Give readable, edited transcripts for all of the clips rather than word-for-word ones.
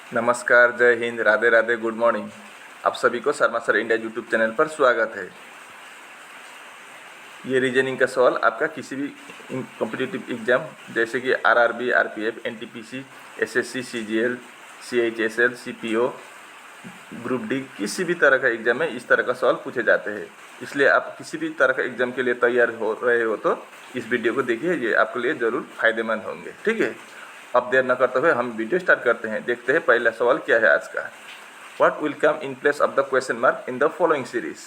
नमस्कार, जय Hind, Radhe Radhe, good morning. आप सभी को Sharma sir India YouTube channel पर स्वागत है। ये रीजनिंग का सवाल आपका किसी भी कॉम्पिटिटिव एग्जाम जैसे कि RRB, RPF, NTPC, SSC, CGL, CHSL, CPO, group D, किसी भी तरह का एग्जाम में इस तरह का सवाल पूछे जाते हैं। इसलिए आप किसी भी तरह का एग्जाम के लिए तैयार हो रहे हो तो इस वीडियो को देखिए, ये आपके लिए ज़रूर फायदेमंद होंगे। ठीक है, अब देर न करते हुए हम वीडियो स्टार्ट करते हैं। देखते हैं पहला सवाल क्या है आज का। What will come in place of the question mark in the following series.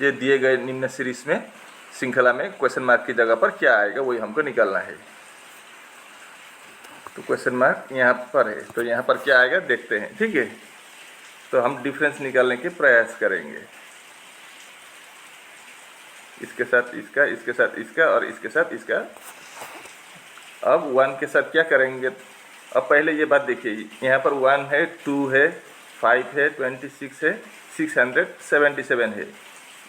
ये दिए गए निम्न सीरीज में, श्रृंखला में क्वेश्चन मार्क की जगह पर क्या आएगा वही हमको निकालना है। तो क्वेश्चन मार्क यहाँ पर है, तो यहाँ पर क्या आएगा देखते हैं। ठीक है, तो हम डिफरेंस निकालने के प्रयास करेंगे। इसके साथ इसका, इसके साथ इसका और इसके साथ इसका। अब 1 के साथ क्या करेंगे। अब पहले ये बात देखिए, यहाँ पर 1 है, 2 है, 5 है, 26 है, 677 है।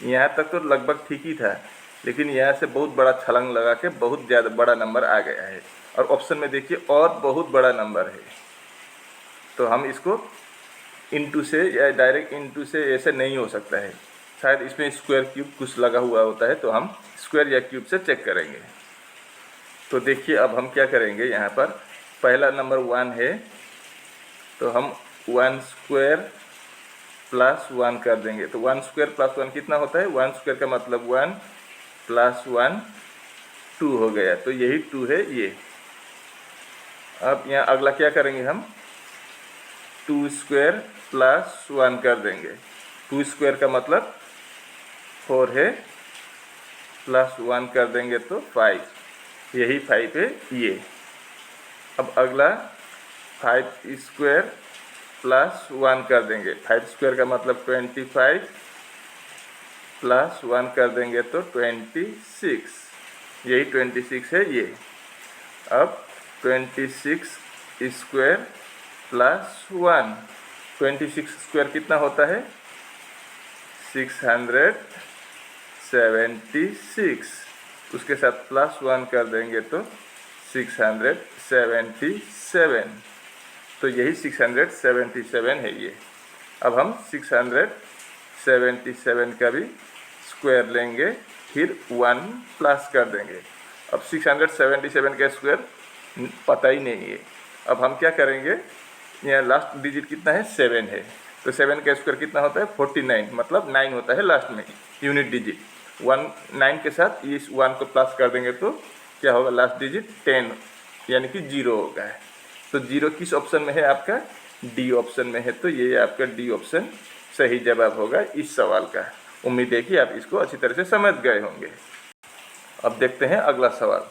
यहाँ तक तो लगभग ठीक ही था, लेकिन यहाँ से बहुत बड़ा छलांग लगा के बहुत ज़्यादा बड़ा नंबर आ गया है। और ऑप्शन में देखिए और बहुत बड़ा नंबर है। तो हम इसको इनटू से या डायरेक्ट इनटू से ऐसे नहीं हो सकता है, शायद इसमें स्क्वायर क्यूब कुछ लगा हुआ होता है, तो हम स्क्वायर या क्यूब से चेक करेंगे। तो देखिए अब हम क्या करेंगे। यहाँ पर पहला नंबर 1 है, तो हम 1 स्क्वायर प्लस 1 कर देंगे। तो 1 स्क्वायर प्लस 1 कितना होता है। 1 स्क्वायर का मतलब 1 प्लस 1 2 हो गया, तो यही 2 है ये। अब यहाँ अगला क्या करेंगे हम, 2 स्क्वायर प्लस 1 कर देंगे। 2 स्क्वायर का मतलब 4 है, प्लस 1 कर देंगे तो 5, यही 5 है ये। अब अगला 5 स्क्वायर प्लस 1 कर देंगे। 5 स्क्वायर का मतलब 25, प्लस 1 कर देंगे तो 26, यही 26 है ये। अब 26 स्क्वायर प्लस 1, 26 स्क्वायर कितना होता है 676, उसके साथ प्लस 1 कर देंगे तो 677, तो यही 677 है ये। अब हम 677 का भी स्क्वायर लेंगे, फिर 1 प्लस कर देंगे। अब 677 का स्क्वायर पता ही नहीं है। अब हम क्या करेंगे, यहाँ लास्ट डिजिट कितना है 7 है, तो 7 का स्क्वायर कितना होता है 49, मतलब 9 होता है लास्ट में यूनिट डिजिट। 9 के साथ इस 1 को प्लस कर देंगे तो क्या होगा, लास्ट डिजिट 10 यानी कि 0 होगा। तो 0 किस ऑप्शन में है आपका, डी ऑप्शन में है। तो ये आपका डी ऑप्शन सही जवाब होगा इस सवाल का। उम्मीद है कि आप इसको अच्छी तरह से समझ गए होंगे। अब देखते हैं अगला सवाल।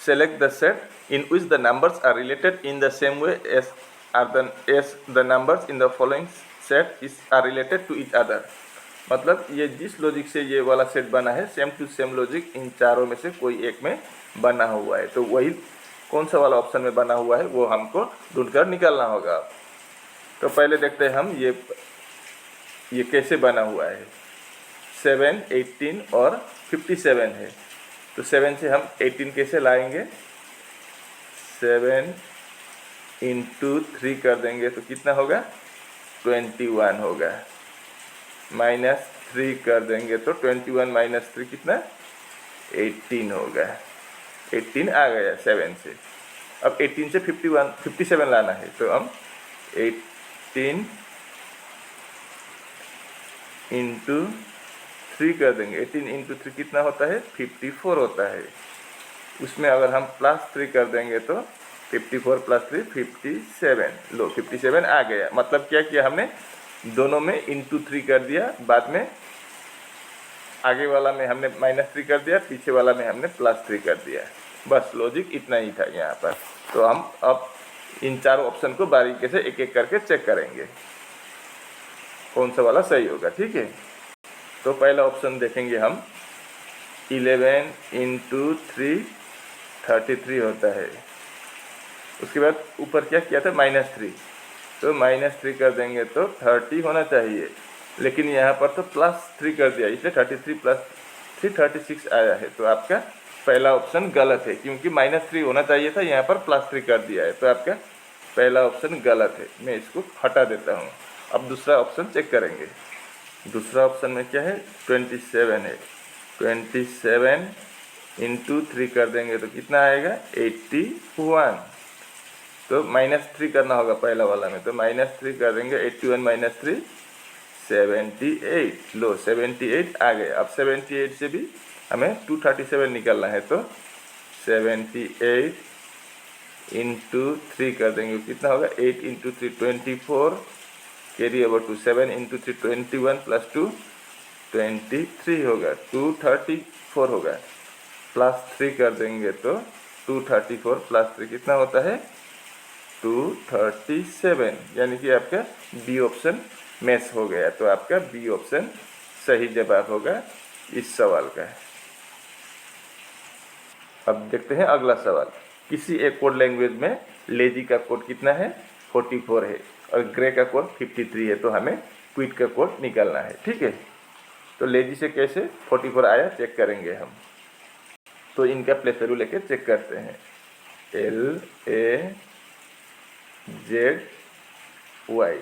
Select the set in which the numbers are related in the same way as the numbers in the following set is are related to each other. मतलब ये जिस लॉजिक से ये वाला सेट बना है, सेम टू सेम लॉजिक इन चारों में से कोई एक में बना हुआ है। तो वही कौन सा वाला ऑप्शन में बना हुआ है वो हमको ढूंढकर निकालना होगा। तो पहले देखते हैं हम ये कैसे बना हुआ है। 7, 18 और 57 है, तो 7 से हम 18 कैसे लाएंगे। 7 इंटू 3 कर देंगे तो कितना होगा 21 होगा। -3 कर देंगे तो 21 - 3 कितना 18 होगा। 18 आ गया 7 से। अब 18 से 57 लाना है, तो हम 18 इंटू 3 कर देंगे। 18 इंटू 3 कितना होता है 54 होता है। उसमें अगर हम +3 कर देंगे तो 54 + 3 57। लो 57 आ गया। मतलब क्या किया हमने, दोनों में इंटू 3 कर दिया, बाद में आगे वाला में हमने -3 कर दिया, पीछे वाला में हमने +3 कर दिया। बस लॉजिक इतना ही था यहाँ पर। तो हम अब इन चारों ऑप्शन को बारीकी से एक एक करके चेक करेंगे कौन सा वाला सही होगा। ठीक है, तो पहला ऑप्शन देखेंगे हम। 11 इंटू 3 33 होता है। उसके बाद ऊपर क्या किया था -3, तो -3 कर देंगे तो 30 होना चाहिए, लेकिन यहाँ पर तो +3 कर दिया, इसलिए 33 + 3 36 आया है। तो आपका पहला ऑप्शन गलत है, क्योंकि -3 होना चाहिए था, यहाँ पर +3 कर दिया है। तो आपका पहला ऑप्शन गलत है, मैं इसको हटा देता हूँ। अब दूसरा ऑप्शन चेक करेंगे। दूसरा ऑप्शन में क्या है, 27 है। 27 इंटू 3 कर देंगे तो कितना आएगा, 81। तो -3 करना होगा पहला वाला में, तो -3 कर देंगे। 81 - 3 78। लो 78 आ गए। अब 78 से भी हमें 237 निकालना है, तो 78 इंटू 3 कर देंगे, कितना होगा, 8 into 3 24, carry over to 7 into 3 21 plus 2 23 होगा, 234 होगा। प्लस 3 कर देंगे तो 234 प्लस 3 कितना होता है, 237। यानी कि आपका बी ऑप्शन मैच हो गया, तो आपका बी ऑप्शन सही जवाब होगा इस सवाल का। अब देखते हैं अगला सवाल। किसी एक कोड लैंग्वेज में लेजी का कोड कितना है, 44 है, और ग्रे का कोड 53 है, तो हमें क्विट का कोड निकालना है। ठीक है, तो लेजी से कैसे 44 आया चेक करेंगे हम। तो इनका प्लेस वैल्यू लेके चेक करते हैं। LAZY।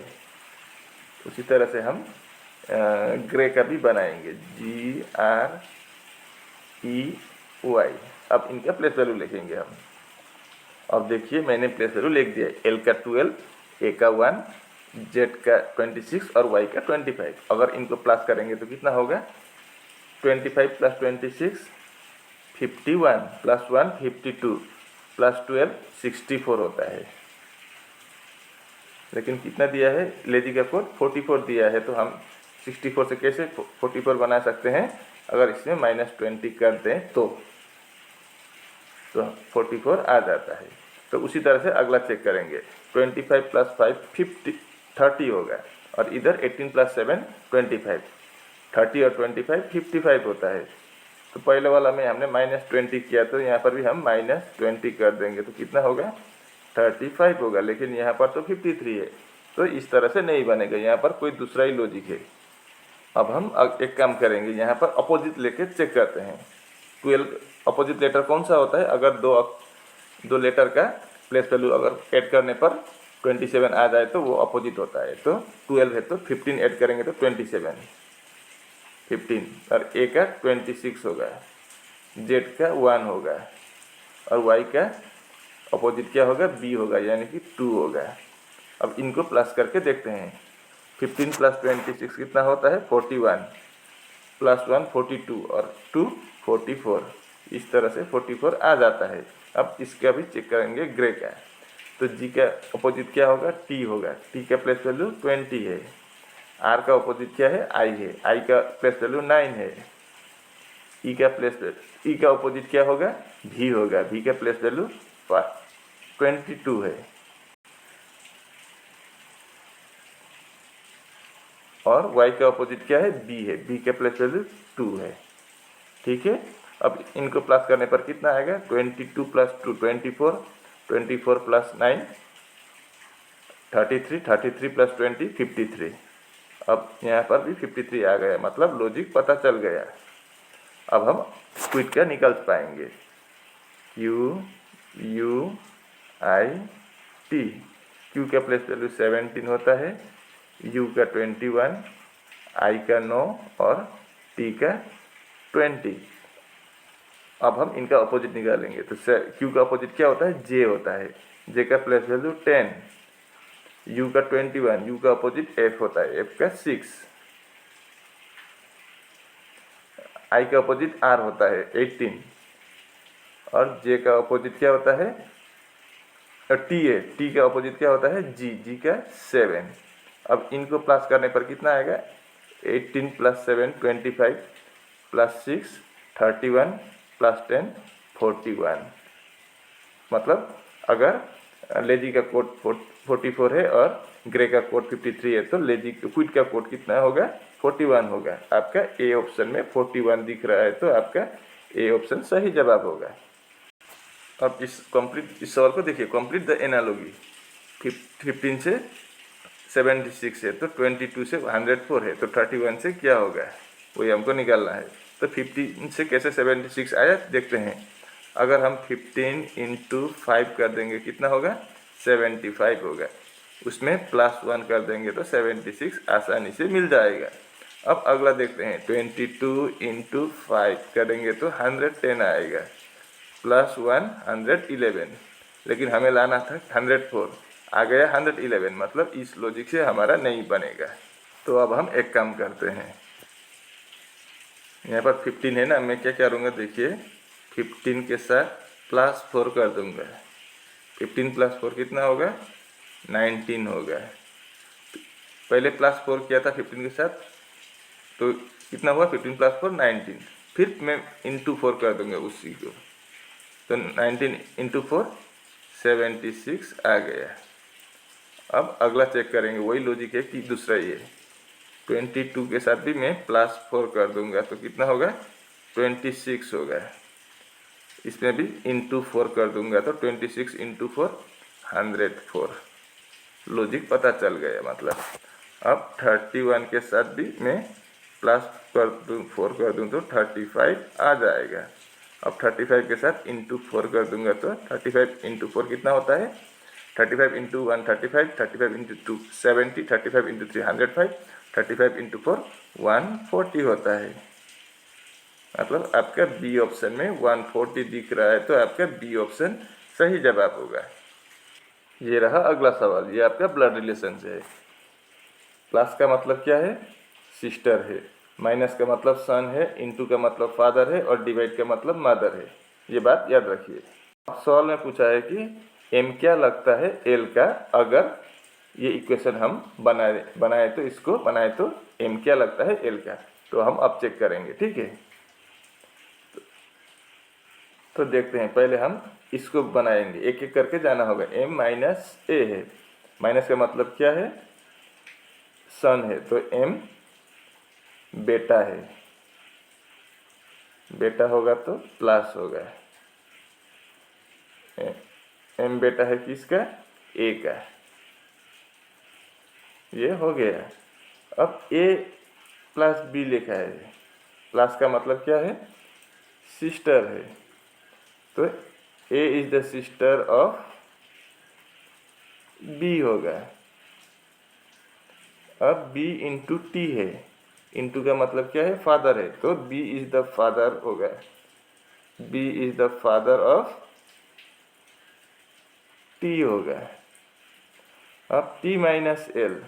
उसी तरह से हम ग्रे का भी बनाएंगे, GREY। अब इनका प्लेस वैल्यू लिखेंगे हम। अब देखिए मैंने प्लेस वैल्यू लिख दिया, L का 12, A का 1, Z का 26 और Y का 25। अगर इनको प्लस करेंगे तो कितना होगा, 25 प्लस 26 51 प्लस 1 52 प्लस 12 64 होता है। लेकिन कितना दिया है, लेजी का कोड 44 दिया है, तो हम 64 से कैसे 44 बना सकते हैं, अगर इसमें -20 कर दें तो 44 आ जाता है। तो उसी तरह से अगला चेक करेंगे। 25 प्लस 5 30 होगा, और इधर 18 प्लस 7 25। 30 और 25 55 होता है। तो पहले वाला में हमने -20 किया, तो यहाँ पर भी हम -20 कर देंगे तो कितना होगा, 35 होगा। लेकिन यहाँ पर तो 53 है, तो इस तरह से नहीं बनेगा, यहाँ पर कोई दूसरा ही लॉजिक है। अब हम एक काम करेंगे, यहाँ पर अपोजिट लेके चेक करते हैं। 12 अपोजिट लेटर कौन सा होता है, अगर दो लेटर का प्लेस वैल्यू अगर ऐड करने पर 27 आ जाए तो वो अपोजिट होता है। तो 12 है तो 15 ऐड करेंगे तो 27 15, और A का 26 होगा, Z का 1 होगा, और Y का अपोजिट क्या होगा, B होगा, यानी कि 2 होगा। अब इनको प्लस करके देखते हैं। 15 प्लस 26 कितना होता है, 41 प्लस 1 42 और 2 44। इस तरह से 44 आ जाता है। अब इसका भी चेक करेंगे ग्रे का। तो G का अपोजिट क्या होगा, T होगा, T का प्लेस वैल्यू 20 है। R का अपोजिट क्या है, I है, I का प्लेस वैल्यू 9 है। E का अपोजिट क्या होगा, V होगा, V का प्लेस वैल्यू 22 है। और Y का अपोजिट क्या है, B है, B का प्लेस वैल्यू 2 है। ठीक है, अब इनको प्लस करने पर कितना आएगा, 22 प्लस 2 24, 24 प्लस 9 33, 33 प्लस 20 53। अब यहाँ पर भी 53 आ गया, मतलब लॉजिक पता चल गया। अब हम क्विट का निकाल पाएंगे। QUIT, Q का प्लेस वैल्यू 17 होता है, U का 21, I का 9 और T का 20। अब हम इनका अपोजिट निकालेंगे। तो Q का अपोजिट क्या होता है, J होता है, J का प्लेस वैल्यू 10, U का 21, U का अपोजिट F होता है, F का 6, I का अपोजिट R होता है 18, और J का अपोजिट क्या होता है, T है, T का अपोजिट क्या होता है, G का 7। अब इनको प्लस करने पर कितना आएगा, 18 प्लस 7 25 प्लस 6 31 प्लस 10 41। मतलब अगर लेजी का कोड 44 है और ग्रे का कोड 53 है, तो लेजी क्विट का कोड कितना होगा, 41 होगा। आपका ए ऑप्शन में 41 दिख रहा है, तो आपका ए ऑप्शन सही जवाब होगा। अब इस सवाल को देखिए, कंप्लीट द एनालॉजी। 15 से 76 है, तो 22 से 104 है, तो 31 से क्या होगा वही हमको निकालना है। तो 15 से कैसे 76 आया देखते हैं। अगर हम 15 × 5 कर देंगे कितना होगा, 75 होगा। उसमें +1 कर देंगे तो 76 आसानी से मिल जाएगा। अब अगला देखते हैं, 22 × 5 करेंगे तो 110 आएगा, +1 111, लेकिन हमें लाना था 104, आ गया 111, मतलब इस लॉजिक से हमारा नहीं बनेगा। तो अब हम एक काम करते हैं, यहाँ पर 15 है ना, मैं क्या करूँगा देखिए, 15 के साथ +4 कर दूँगा। 15 + 4 कितना होगा, 19 होगा। पहले +4 किया था 15 के साथ, तो कितना हुआ, 15 + 4 19, फिर मैं × 4 कर दूँगा उसी को, तो 19 × 4 76 आ गया। अब अगला चेक करेंगे, वही लॉजिक है कि दूसरा ये 22 के साथ भी मैं +4 कर दूंगा, तो कितना होगा, 26 होगा। इसमें भी × 4 कर दूंगा तो 26 × 4 104, लॉजिक पता चल गया मतलब। अब 31 के साथ भी मैं +4 कर दूँ तो 35 आ जाएगा। अब 35 के साथ × 4 कर दूंगा तो 35 × 4 कितना होता है, 35 × 1 35, 35 × 2 70, 35 × 3 105, 35 × 4 140 होता है। मतलब आपका बी ऑप्शन में 140 दिख रहा है, तो आपका बी ऑप्शन सही जवाब होगा। ये रहा अगला सवाल, ये आपका ब्लड रिलेशन से है। प्लस का मतलब क्या है, सिस्टर है, माइनस का मतलब सन है, इनटू का मतलब फादर है, और डिवाइड का मतलब मदर है। ये बात याद रखिए। सवाल में पूछा है कि एम क्या लगता है एल का, अगर ये इक्वेशन हम बनाए तो इसको बनाए तो एम क्या लगता है एल का। तो हम अब चेक करेंगे, ठीक है। तो देखते हैं, पहले हम इसको बनाएंगे, एक एक करके जाना होगा। m माइनस ए है, माइनस का मतलब क्या है, सन है, तो m बेटा है, बेटा होगा तो प्लस होगा, m बेटा है किसका, a का, ये हो गया। अब a + b लिखा है, प्लस का मतलब क्या है, सिस्टर है, तो a is the sister of b होगा। अब b × t है, इंटू का मतलब क्या है, फादर है, तो b इज द फादर होगा, b is the father of t होगा। अब t माइनस एल,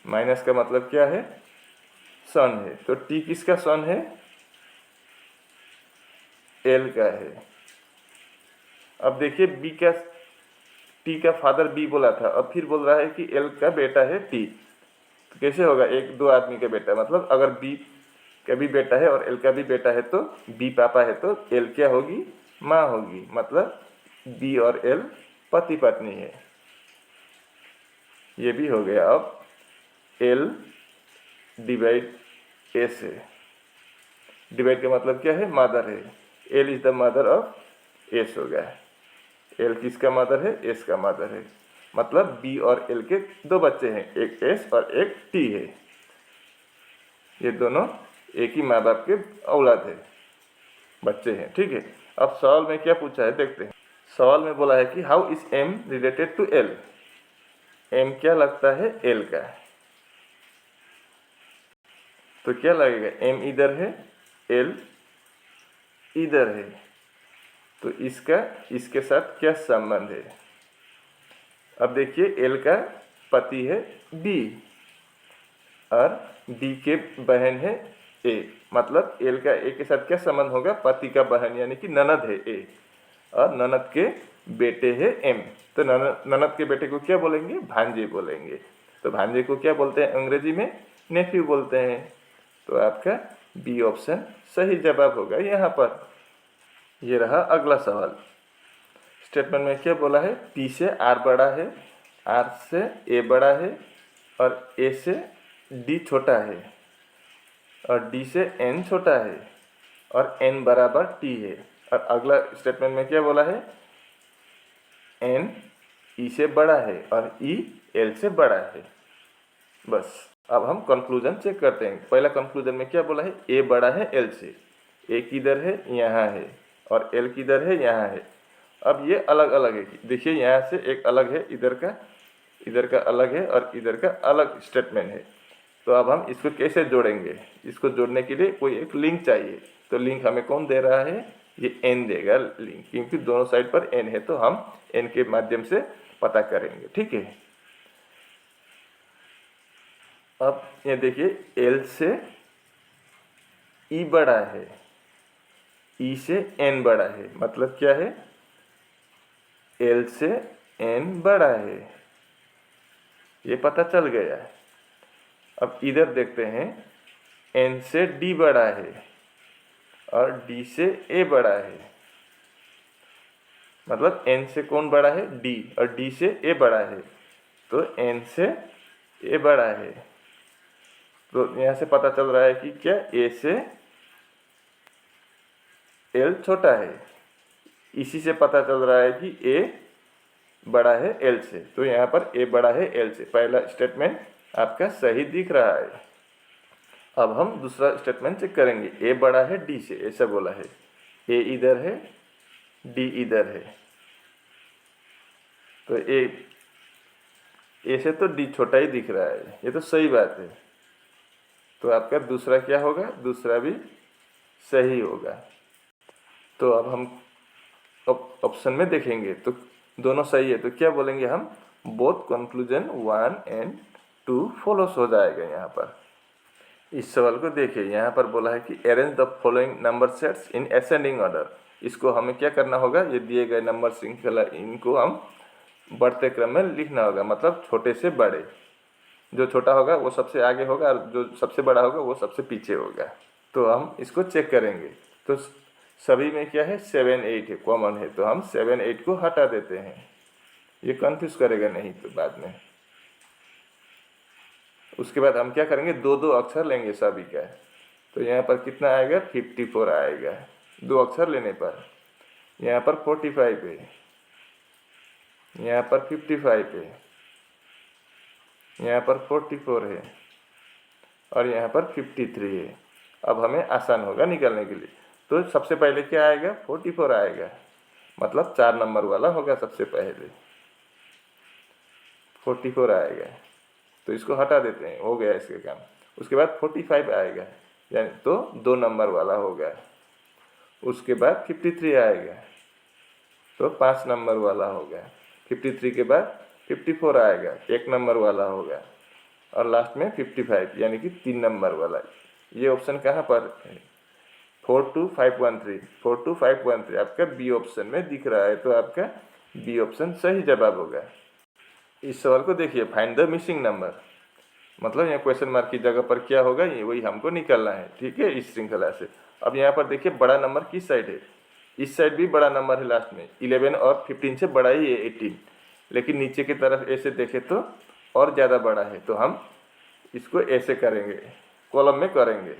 माइनस का मतलब क्या है, सन है, तो t किसका सन है, एल का है। अब देखिए b का, t का फादर b बोला था, अब फिर बोल रहा है कि एल का बेटा है t, तो कैसे होगा, एक दो आदमी का बेटा, मतलब अगर b का भी बेटा है और एल का भी बेटा है तो b पापा है, तो एल क्या होगी, माँ होगी, मतलब b और एल पति पत्नी है। ये भी हो गया। अब एल डिवाइड ए से, डिवाइड का मतलब क्या है, मदर है, L is the mother of S होगा, एल किसका मदर है, एस का मदर है, मतलब बी और एल के दो बच्चे हैं, एक एस और एक टी है, ये दोनों एक ही माँ बाप के औलाद है, बच्चे हैं, ठीक है। अब सवाल में क्या पूछा है देखते हैं। सवाल में बोला है कि how is M related to L, M क्या लगता है एल का, तो क्या लगेगा, एम इधर है, एल इधर है, तो इसका इसके साथ क्या संबंध है। अब देखिए, एल का पति है बी और बी के बहन है ए, मतलब एल का ए के साथ क्या संबंध होगा, पति का बहन यानी कि ननद है ए, और ननद के बेटे है एम, तो ननद के बेटे को क्या बोलेंगे, भांजे बोलेंगे, तो भांजे को क्या बोलते हैं अंग्रेजी में, नेफ्यू बोलते हैं, तो आपका बी ऑप्शन सही जवाब होगा यहाँ पर। ये रहा अगला सवाल। स्टेटमेंट में क्या बोला है, पी से आर बड़ा है, आर से ए बड़ा है, और ए से डी छोटा है, और डी से एन छोटा है, और एन बराबर टी है। और अगला स्टेटमेंट में क्या बोला है, एन ई से बड़ा है और ई एल से बड़ा है। बस अब हम कंक्लूजन चेक करते हैं। पहला कंक्लूजन में क्या बोला है, ए बड़ा है एल से, ए किधर है, यहाँ है, और एल किधर है, यहाँ है। अब ये अलग अलग है, देखिए यहाँ से एक अलग है, इधर का अलग है और इधर का अलग स्टेटमेंट है। तो अब हम इसको कैसे जोड़ेंगे? इसको जोड़ने के लिए कोई एक लिंक चाहिए। तो लिंक हमें कौन दे रहा है? ये n देगा लिंक, क्योंकि दोनों साइड पर n है, तो हम n के माध्यम से पता करेंगे। ठीक है, अब ये देखिए l से e बड़ा है, e से n बड़ा है, मतलब क्या है? l से n बड़ा है, ये पता चल गया है। अब इधर देखते हैं, n से d बड़ा है और d से a बड़ा है, मतलब n से कौन बड़ा है? d, और d से a बड़ा है, तो n से a बड़ा है। तो यहाँ से पता चल रहा है कि क्या a से l छोटा है। इसी से पता चल रहा है कि a बड़ा है l से, तो यहाँ पर a बड़ा है l से। पहला स्टेटमेंट आपका सही दिख रहा है। अब हम दूसरा स्टेटमेंट चेक करेंगे। a बड़ा है d से, ऐसा बोला है, a इधर है, d इधर है, तो a से तो d छोटा ही दिख रहा है, ये तो सही बात है। तो आपका दूसरा क्या होगा? दूसरा भी सही होगा। तो अब हम ऑप्शन में देखेंगे तो दोनों सही है, तो क्या बोलेंगे हम? बोथ कंक्लूजन 1 एंड 2 फॉलोस हो जाएगा यहाँ पर। इस सवाल को देखिए, यहाँ पर बोला है कि arrange the following number sets in ascending order. इसको हमें क्या करना होगा? ये दिए गए नंबर श्रृंखला, इनको हम बढ़ते क्रम में लिखना होगा, मतलब छोटे से बड़े। जो छोटा होगा वो सबसे आगे होगा और जो सबसे बड़ा होगा वो सबसे पीछे होगा। तो हम इसको चेक करेंगे। तो सभी में क्या है? 7 8 है, कॉमन है, तो हम 7 8 को हटा देते हैं। ये कंफ्यूज करेगा नहीं तो बाद में। उसके बाद हम क्या करेंगे? दो दो अक्षर लेंगे सभी का। तो यहाँ पर कितना आएगा? 54 आएगा, दो अक्षर लेने पर। यहाँ पर 45 है, यहाँ पर 55 है, यहाँ पर 44 है और यहाँ पर 53 है। अब हमें आसान होगा निकालने के लिए। तो सबसे पहले क्या आएगा? 44 आएगा, मतलब 4 नंबर वाला होगा सबसे पहले। 44 आएगा, तो इसको हटा देते हैं, हो गया इसके काम। उसके बाद 45 आएगा, यानी तो 2 नंबर वाला होगा। उसके बाद 53 आएगा, तो 5 नंबर वाला होगा। 53 के बाद 54 आएगा, 1 नंबर वाला होगा। और लास्ट में 55, यानी कि 3 नंबर वाला। ये ऑप्शन कहाँ पर है? 42513, 42513 आपका बी ऑप्शन में दिख रहा है, तो आपका बी ऑप्शन सही जवाब होगा। इस सवाल को देखिए, फाइंड द मिसिंग नंबर, मतलब यहाँ क्वेश्चन मार्क की जगह पर क्या होगा, ये वही हमको निकालना है। ठीक है, इस श्रृंखला से। अब यहाँ पर देखिए बड़ा नंबर किस साइड है? इस साइड भी बड़ा नंबर है, लास्ट में 11 और 15 से बड़ा ही है 18, लेकिन नीचे की तरफ ऐसे देखें तो और ज़्यादा बड़ा है। तो हम इसको ऐसे करेंगे, कॉलम में करेंगे।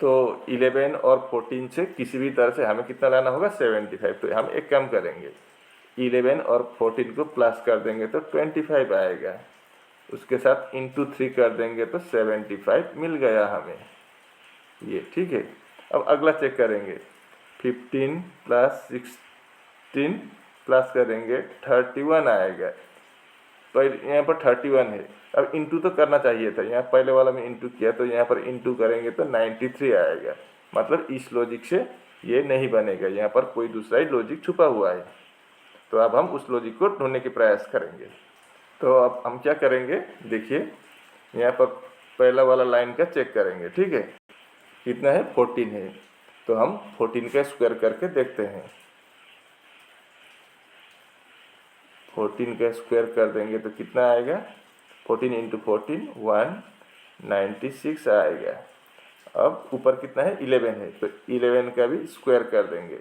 तो 11 और 14 से किसी भी तरह से हमें कितना लाना होगा? 75। तो हम एक काम करेंगे, 11 और 14 को प्लस कर देंगे तो 25 आएगा, उसके साथ इंटू 3 कर देंगे तो 75 मिल गया हमें ये। ठीक है, अब अगला चेक करेंगे। 15 प्लस 16 प्लस करेंगे 31 आएगा। पहले यहाँ पर 31 है, अब इंटू तो करना चाहिए था, यहाँ पहले वाला में इंटू किया, तो यहाँ पर इंटू करेंगे तो 93 आएगा। मतलब इस लॉजिक से ये नहीं बनेगा, यहाँ पर कोई दूसरा ही लॉजिक छुपा हुआ है। तो अब हम उस लॉजिक को ढूंढने की प्रयास करेंगे। तो अब हम क्या करेंगे? देखिए यहाँ पर पहला वाला लाइन का चेक करेंगे। ठीक है, कितना है? 14 है, तो हम 14 का स्क्वायर करके देखते हैं। 14 का स्क्वायर कर देंगे तो कितना आएगा? 14 इंटू 14 196 आएगा। अब ऊपर कितना है? 11 है, तो 11 का भी स्क्वायर कर देंगे।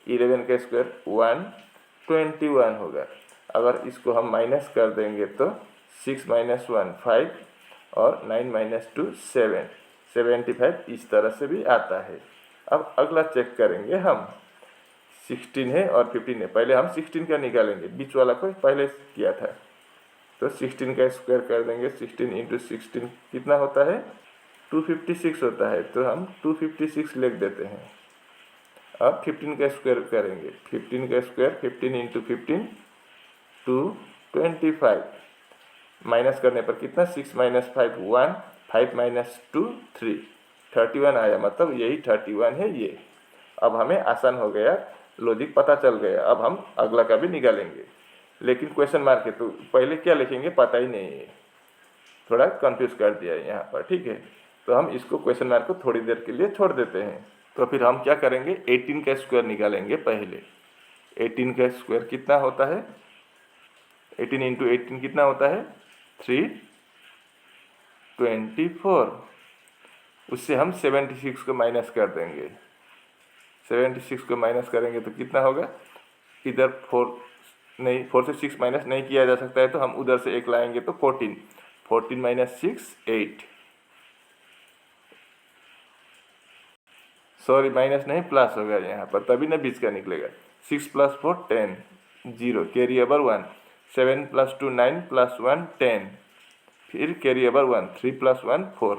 11 का स्क्वायर 121 होगा। अगर इसको हम माइनस कर देंगे तो 6 - 1 5 और 9 - 2 7, 75 इस तरह से भी आता है। अब अगला चेक करेंगे हम। 16 है और 15 है, पहले हम 16 का निकालेंगे, बीच वाला को पहले किया था। तो 16 का स्क्वायर कर देंगे। 16 इंटू 16 कितना होता है? 256 होता है, तो हम 256 लिख देते हैं। अब 15 का स्क्वायर करेंगे, 15 का स्क्वायर 15 इंटू 15 225, माइनस करने पर कितना 6 माइनस 5 1, 5 माइनस 2 3, 31 आया, मतलब यही 31 है ये। अब हमें आसान हो गया, लॉजिक पता चल गया। अब हम अगला का भी निकालेंगे, लेकिन क्वेश्चन मार्क है तो पहले क्या लिखेंगे पता ही नहीं है, थोड़ा कंफ्यूज कर दिया है यहाँ पर, ठीक है। तो हम इसको क्वेश्चन मार्क को थोड़ी देर के लिए छोड़ देते हैं। तो फिर हम क्या करेंगे, 18 का स्क्वायर निकालेंगे पहले। 18 का स्क्वायर कितना होता है, 18 इंटू 18 कितना होता है 324। उससे हम 76 को माइनस कर देंगे, 76 को माइनस करेंगे तो कितना होगा, इधर 4 नहीं, 4 से 6 माइनस नहीं किया जा सकता है, तो हम उधर से एक लाएंगे तो 14, 14 माइनस 6 8, सॉरी माइनस नहीं प्लस होगा यहाँ पर, तभी ना बीच का निकलेगा। 6 plus 4 10, 0 carry over 1, 7 plus 2 9 plus 1 10, फिर कैरी ओवर 1, 3 प्लस 1 4,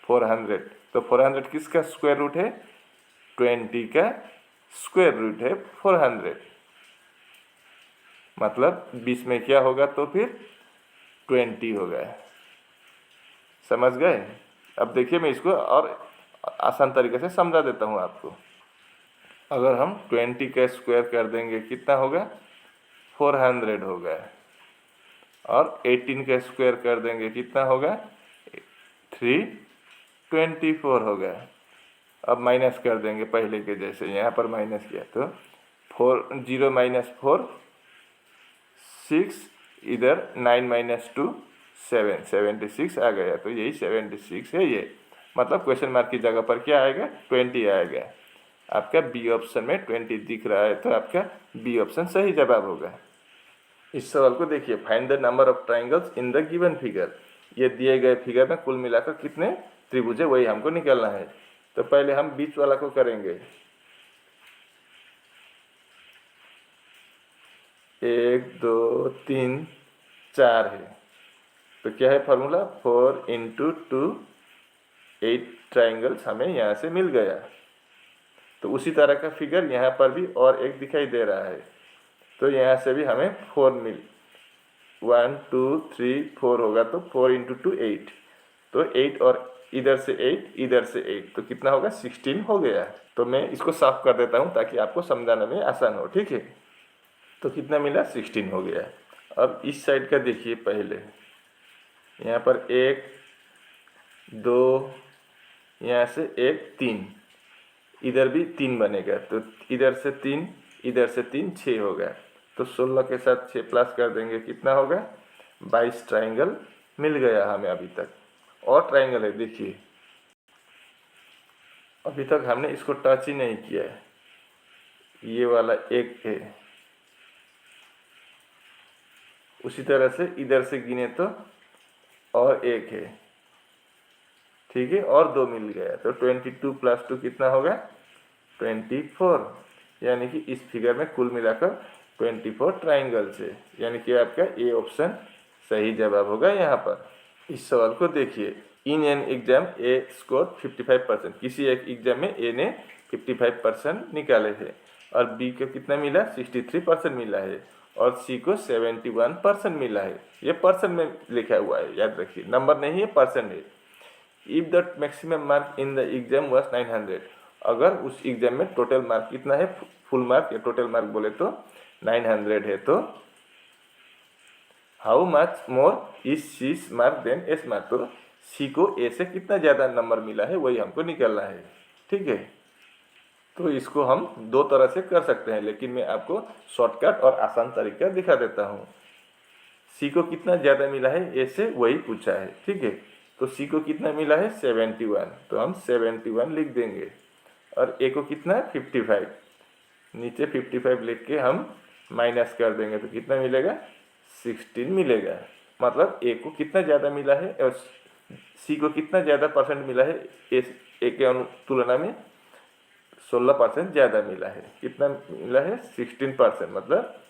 400। तो 400 किसका स्क्वायर रूट है, 20 का स्क्वायर रूट है 400, मतलब 20 में क्या होगा तो फिर 20 होगा। समझ गए। अब देखिए मैं इसको और आसान तरीके से समझा देता हूँ आपको। अगर हम 20 का स्क्वायर कर देंगे कितना होगा 400 होगा, और 18 का स्क्वायर कर देंगे कितना होगा 324 होगा। अब माइनस कर देंगे पहले के जैसे, यहाँ पर माइनस किया तो 4 0 माइनस 4 6, इधर 9 माइनस 2 7, 76 आ गया, तो यही 76 है ये। मतलब क्वेश्चन मार्क की जगह पर क्या आएगा 20 आएगा। आपका बी ऑप्शन में 20 दिख रहा है, तो आपका बी ऑप्शन सही जवाब होगा। इस सवाल को देखिए, find the number of triangles in the given figure. ये दिए गए फिगर में कुल मिलाकर कितने त्रिभुज है वही हमको निकालना है। तो पहले हम बीच वाला को करेंगे, 1 2 3 4 है, तो क्या है फार्मूला 4 इंटू 2 8 ट्राइंगल्स हमें यहाँ से मिल गया। तो उसी तरह का फिगर यहाँ पर भी और एक दिखाई दे रहा है, तो यहाँ से भी हमें 4 1 2 3 4 होगा, तो 4 इंटू 2 8, तो 8 और इधर से 8 इधर से 8, तो कितना होगा 16 हो गया। तो मैं इसको साफ कर देता हूँ ताकि आपको समझाने में आसान हो, ठीक है। तो कितना मिला 16 हो गया। अब इस साइड का देखिए पहले, यहाँ पर 1 2, यहाँ से 1 3, इधर भी 3 बनेगा, तो इधर से 3 इधर से 3 6 होगा, तो 16 के साथ 6 प्लस कर देंगे कितना होगा 22 ट्राइंगल मिल गया हमें अभी तक। और ट्राइंगल है देखिए, अभी तक हमने इसको टच ही नहीं किया है, ये वाला एक है, उसी तरह से इधर से गिने तो और एक है, ठीक है, और 2 मिल गया, तो 22 प्लस 2 कितना होगा 24, यानी कि इस फिगर में कुल मिलाकर 24 ट्राइंगल्स है, यानी कि आपका ए ऑप्शन सही जवाब होगा यहाँ पर। इस सवाल को देखिए, in an exam A score 55%, किसी एक एग्जाम में ए ने 55% निकाले थे, और बी को कितना मिला 63% मिला है, और सी को 71% मिला है। ये परसेंट में लिखा हुआ है, याद रखिए, नंबर नहीं है परसेंट है। If the maximum mark in the exam was 900, अगर उस एग्जाम में टोटल मार्क कितना है, फुल मार्क या टोटल मार्क बोले तो 900 है, तो how much more is C mark than S mark, तो सी को ए से कितना ज़्यादा नंबर मिला है वही हमको निकालना है, ठीक है। तो इसको हम दो तरह से कर सकते हैं, लेकिन मैं आपको शॉर्टकट और आसान तरीका दिखा देता हूँ। सी को कितना ज़्यादा मिला है ए से वही पूछा है, ठीक है। तो सी को कितना मिला है 71, तो हम 71 लिख देंगे, और ए को कितना है 55, नीचे 55 लिख के हम माइनस कर देंगे, तो कितना मिलेगा 16 मिलेगा। मतलब ए को कितना ज़्यादा मिला है और सी को कितना ज़्यादा परसेंट मिला है, ए के तुलना में 16% ज़्यादा मिला है। कितना मिला है 16%, मतलब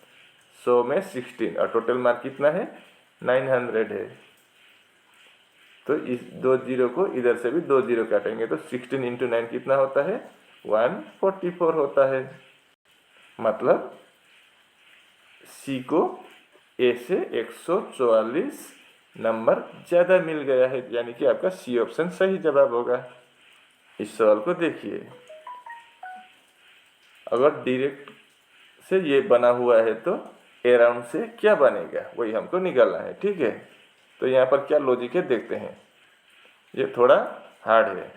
100 में 16, और टोटल मार्क कितना है 900 है। तो इस 2 जीरो को इधर से भी 2 जीरो काटेंगे, तो 16 इंटू 9 कितना होता है 144 होता है। मतलब सी को ए से 144 नंबर ज़्यादा मिल गया है, यानी कि आपका सी ऑप्शन सही जवाब होगा। इस सवाल को देखिए, अगर डायरेक्ट से ये बना हुआ है तो अराउंड से क्या बनेगा वही हमको निकालना है, ठीक है। तो यहाँ पर क्या लॉजिक है देखते हैं, ये थोड़ा हार्ड है।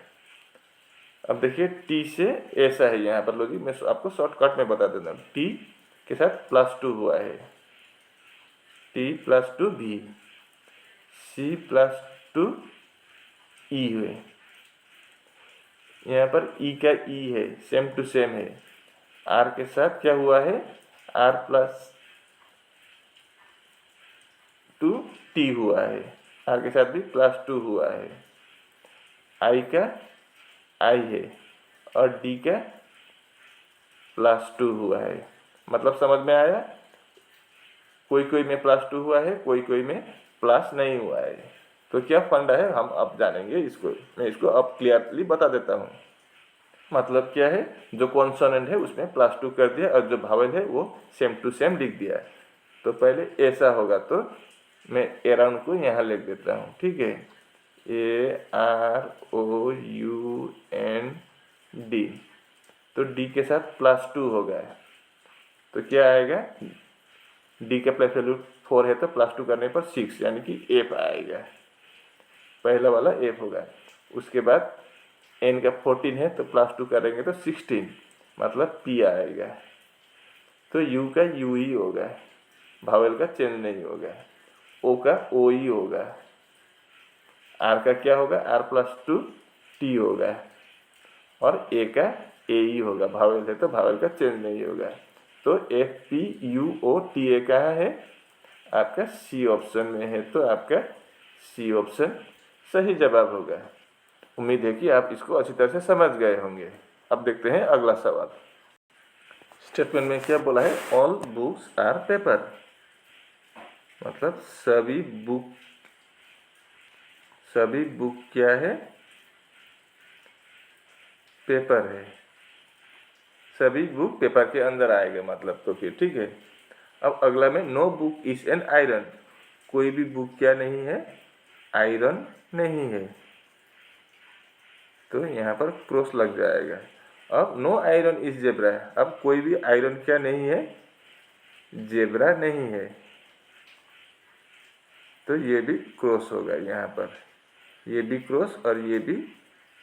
अब देखिए टी से ऐसा है यहाँ पर लॉजिक, मैं आपको शॉर्टकट में बता देता हूँ। टी के साथ +2 हुआ है, टी +2 भी, सी +2 ई हुए, यहाँ पर ई का ई है, सेम टू सेम है। आर के साथ क्या हुआ है, R+2 टी हुआ है, आर के साथ भी +2 हुआ है। आई का आई है और डी का +2 हुआ है। मतलब समझ में आया, कोई कोई में +2 हुआ है, कोई कोई में प्लस नहीं हुआ है। तो क्या फंडा है हम अब जानेंगे इसको, मैं इसको अब क्लियरली बता देता हूँ। मतलब क्या है, जो कॉन्सोनेंट है उसमें +2 कर दिया और जो वावेल है वो सेम टू सेम लिख दिया। तो पहले ऐसा होगा तो मैं अराउंड को यहाँ लिख देता हूँ, ठीक है। AROUND, तो डी के साथ +2 हो गया, तो क्या आएगा, डी का प्लेस वैल्यू 4 है तो +2 करने पर 6, यानी कि एफ आएगा, पहला वाला एफ होगा। उसके बाद एन का 14 है तो +2 करेंगे तो 16, मतलब पी आएगा। तो यू का यू ही होगा, भावेल का चेंज नहीं होगा। ओ का ओ ही होगा। आर का क्या होगा, R+2 टी होगा। और ए का ए ही होगा, भावेल है तो भावेल का चेंज नहीं होगा। तो FPUOTA कहाँ है, आपका सी ऑप्शन में है, तो आपका सी ऑप्शन सही जवाब होगा। उम्मीद है कि आप इसको अच्छी तरह से समझ गए होंगे। अब देखते हैं अगला सवाल। स्टेटमेंट में क्या बोला है, ऑल बुक्स आर पेपर, मतलब सभी बुक क्या है, पेपर है। सभी बुक पेपर के अंदर आएगा मतलब, तो फिर ठीक है। अब अगला में no book is an iron, कोई भी बुक क्या नहीं है, आयरन नहीं है, तो यहाँ पर क्रॉस लग जाएगा। अब नो आयरन इज जेब्रा, अब कोई भी आयरन क्या नहीं है, जेब्रा नहीं है, तो ये भी क्रॉस होगा यहाँ पर, ये भी क्रॉस और ये भी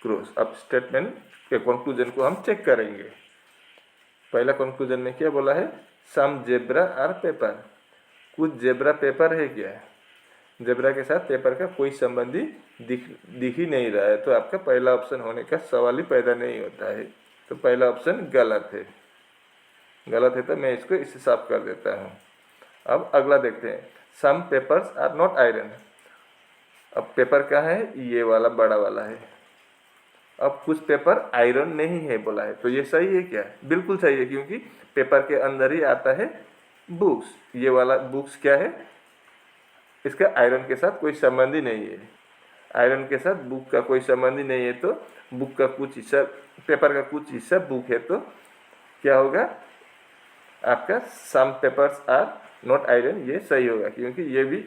क्रॉस। अब स्टेटमेंट के कंक्लूजन को हम चेक करेंगे। पहला कंक्लूजन में क्या बोला है, सम जेब्रा आर पेपर, कुछ जेब्रा पेपर है क्या, जेब्रा के साथ पेपर का कोई संबंधी दिख ही नहीं रहा है, तो आपका पहला ऑप्शन होने का सवाल ही पैदा नहीं होता है। तो पहला ऑप्शन गलत है, गलत है तो मैं इसको इससे साफ कर देता हूँ। अब अगला देखते हैं, some papers are not iron. अब पेपर कहाँ है, ये वाला बड़ा वाला है। अब कुछ पेपर आयरन नहीं है बोला है, तो ये सही है क्या, बिल्कुल सही है, क्योंकि पेपर के अंदर ही आता है बुक्स। ये वाला बुक्स क्या है, इसका आयरन के साथ कोई संबंध ही नहीं है, आयरन के साथ बुक का कोई संबंध ही नहीं है। तो बुक का कुछ हिस्सा, पेपर का कुछ हिस्सा बुक है, तो क्या होगा आपका, some papers are not iron, ये सही होगा, क्योंकि ये भी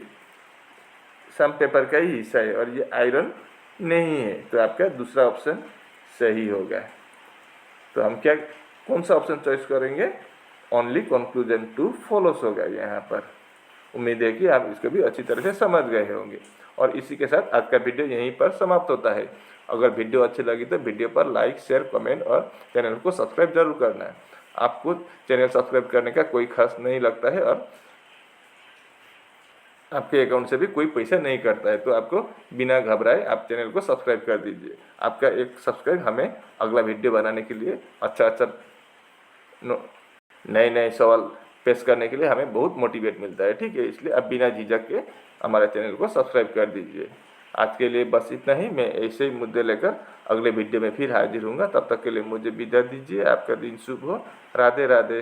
सम पेपर का ही हिस्सा है और ये आयरन नहीं है, तो आपका दूसरा ऑप्शन सही होगा। तो हम क्या, कौन सा ऑप्शन चॉइस करेंगे, ओनली कंक्लूजन 2 फॉलोस होगा यहाँ पर। उम्मीद है कि आप इसको भी अच्छी तरह से समझ गए होंगे। और इसी के साथ आज का वीडियो यहीं पर समाप्त होता है। अगर वीडियो अच्छी लगी तो वीडियो पर लाइक, शेयर, कमेंट और चैनल को सब्सक्राइब जरूर करना है। आपको चैनल सब्सक्राइब करने का कोई खर्च नहीं लगता है और आपके अकाउंट से भी कोई पैसा नहीं करता है, तो आपको बिना घबराए आप चैनल को सब्सक्राइब कर दीजिए। आपका एक सब्सक्राइब हमें अगला वीडियो बनाने के लिए, अच्छा नए नए सवाल पेश करने के लिए हमें बहुत मोटिवेट मिलता है, ठीक है। इसलिए आप बिना झिझक के हमारे चैनल को सब्सक्राइब कर दीजिए। आज के लिए बस इतना ही। मैं ऐसे ही मुद्दे लेकर अगले वीडियो में फिर हाजिर हूँगा। तब तक के लिए मुझे विदा दीजिए। आपका दिन शुभ हो। राधे राधे।